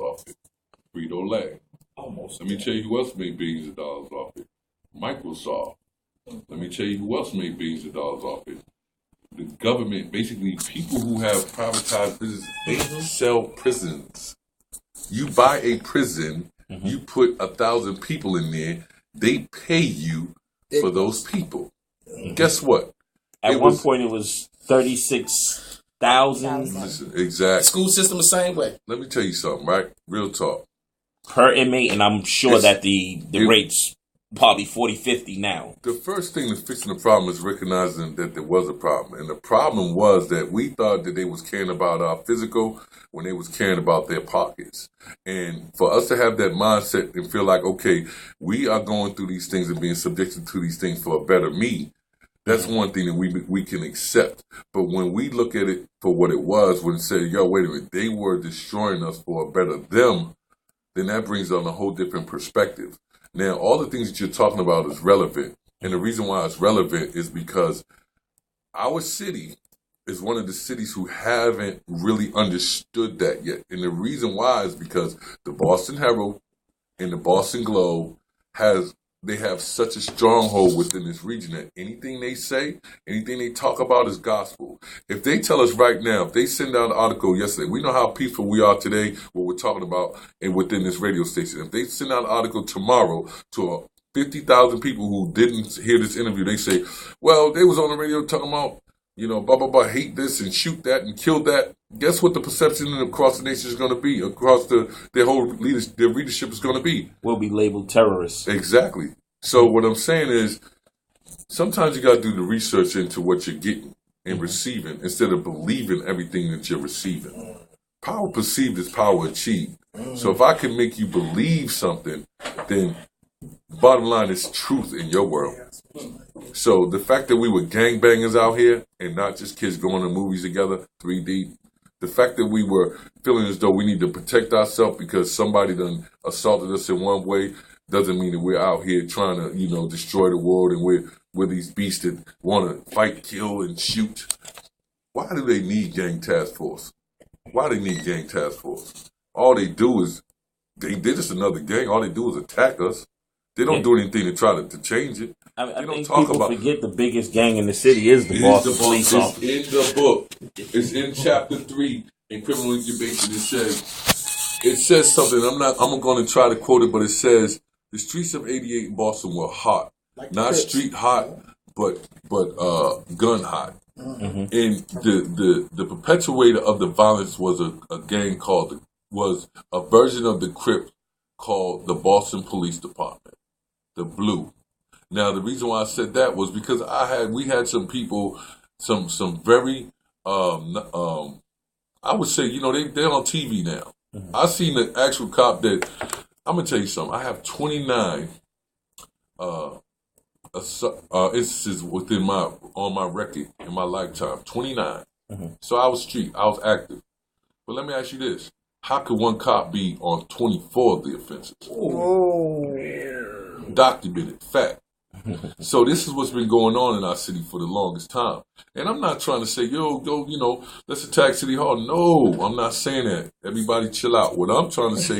off it. Frito-Lay. Almost. Let me tell you who else made billions of dollars off it. Microsoft. Let me tell you who else made billions of dollars off it. The government, basically people who have privatized business, they sell prisons. You buy a prison, you put 1,000 people in there, they pay you for those people. Guess what? At one point it was 36,000 Exactly. School system the same way. Let me tell you something, right? Real talk. per inmate, and I'm sure that the rates probably 40, 50 now. The first thing to fixing the problem is recognizing that there was a problem. And the problem was that we thought that they was caring about our physical when they was caring about their pockets. And for us to have that mindset and feel like, okay, we are going through these things and being subjected to these things for a better me, that's one thing that we can accept. But when we look at it for what it was, when it said, yo, wait a minute, they were destroying us for a better them, then that brings on a whole different perspective. Now, all the things that you're talking about is relevant. And the reason why it's relevant is because our city is one of the cities who haven't really understood that yet. And the reason why is because the Boston Herald and the Boston Globe have such a stronghold within this region that anything they say, anything they talk about is gospel. If they tell us right now, if they send out an article yesterday, we know how peaceful we are today, what we're talking about, and within this radio station. If they send out an article tomorrow to 50,000 people who didn't hear this interview, they say, well, they was on the radio talking about, blah, blah, blah, hate this and shoot that and kill that. Guess what the perception across the nation is going to be, across their whole their readership is going to be? We'll be labeled terrorists. Exactly. So what I'm saying is, sometimes you got to do the research into what you're getting and receiving instead of believing everything that you're receiving. Power perceived is power achieved. So if I can make you believe something, then bottom line is truth in your world. So the fact that we were gangbangers out here and not just kids going to movies together, 3D, the fact that we were feeling as though we need to protect ourselves because somebody done assaulted us in one way doesn't mean that we're out here trying to, destroy the world and we're these beasts that want to fight, kill, and shoot. Why do they need gang task force? Why do they need gang task force? All they do is, they're just another gang. All they do is attack us. They don't do anything to try to change it. I think people forget the biggest gang in the city is the Boston Police Office. It's in the book. It's in chapter 3 in criminal incubation. It says something. I'm going to try to quote it, but it says the streets of 88 in Boston were hot, like not street hot, but gun hot. Mm-hmm. And the perpetuator of the violence was a gang was a version of the Crip called the Boston Police Department, the Blue. Now, the reason why I said that was because we had some people, some very, I would say, they're on TV now. Mm-hmm. I seen the actual cop that, I'm going to tell you something. I have 29 instances on my record in my lifetime. 29. Mm-hmm. So I was street. I was active. But let me ask you this. How could one cop be on 24 of the offenses? Oh. Documented. Fact. So this is what's been going on in our city for the longest time. And I'm not trying to say, let's attack City Hall. No, I'm not saying that. Everybody chill out. What I'm trying to say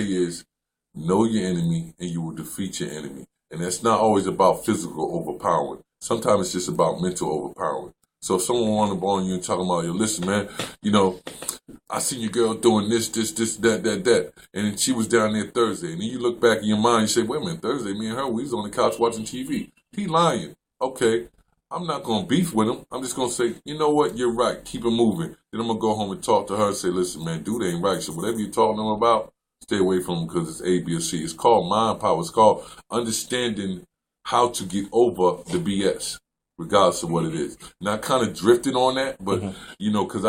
is know your enemy and you will defeat your enemy. And that's not always about physical overpowering. Sometimes it's just about mental overpowering. So if someone want to ball on you and talking about, listen, man, I seen your girl doing this, that. And she was down there Thursday. And then you look back in your mind, you say, wait a minute, Thursday, me and her, we was on the couch watching TV. He lying. Okay, I'm not going to beef with him. I'm just going to say, you know what, you're right. Keep it moving. Then I'm going to go home and talk to her and say, listen, man, dude ain't right. So whatever you're talking to him about, stay away from him because it's A, B, or C. It's called mind power. It's called understanding how to get over the BS. Regardless of what it is. And I kind of drifted on that, but, because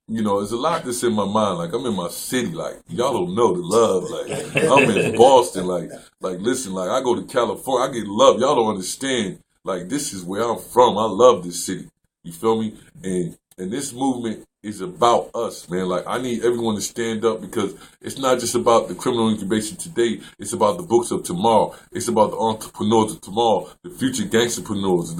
there's a lot that's in my mind. Like, I'm in my city. Like, y'all don't know the love. Like, I'm in Boston. Like, listen, like, I go to California. I get love. Y'all don't understand. Like, this is where I'm from. I love this city. You feel me? And this movement is about us, man. Like, I need everyone to stand up because it's not just about the criminal incubation today. It's about the books of tomorrow. It's about the entrepreneurs of tomorrow, the future gangsterpreneurs,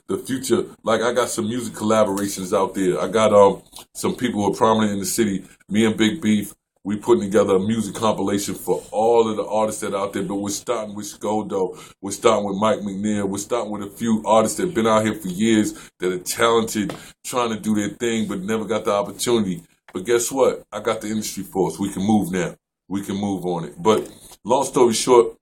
the future. Like, I got some music collaborations out there. I got some people who are prominent in the city. Me and Big Beef, We putting together a music compilation for all of the artists that are out there, but we're starting with Skoldo. We're starting with Mike McNeil. We're starting with a few artists that have been out here for years that are talented, trying to do their thing, but never got the opportunity. But guess what? I got the industry for us. We can move now. We can move on it. But long story short,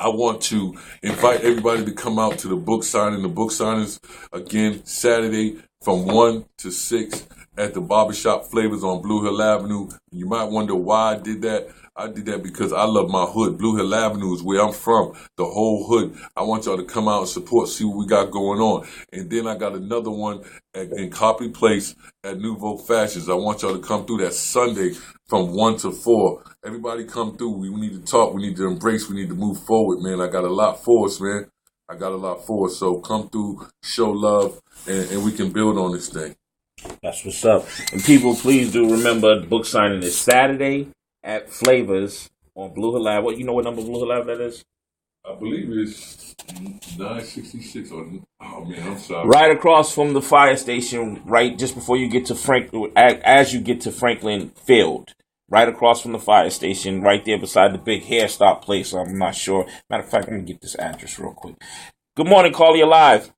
I want to invite everybody to come out to the book signing. The book signings, again, Saturday from 1 to 6 at the Barbershop Flavors on Blue Hill Avenue. You might wonder why I did that. I did that because I love my hood. Blue Hill Avenue is where I'm from, the whole hood. I want y'all to come out and support, see what we got going on. And then I got another one in Copley Place at Nouveau Fashions. I want y'all to come through that Sunday from 1 to 4. Everybody come through. We need to talk. We need to embrace. We need to move forward, man. I got a lot for us, man. I got a lot for us. So come through, show love, and we can build on this thing. That's what's up. And people, please do remember the book signing is Saturday at Flavors on Blue Hill Ave. You know what number Blue Hill Ave that is? I believe it's 966 on. Oh man, I'm sorry. Right across from the fire station, right just before you get to as you get to Franklin Field. Right across from the fire station, right there beside the big hair stop place. I'm not sure. Matter of fact, let me get this address real quick. Good morning, Call You Live.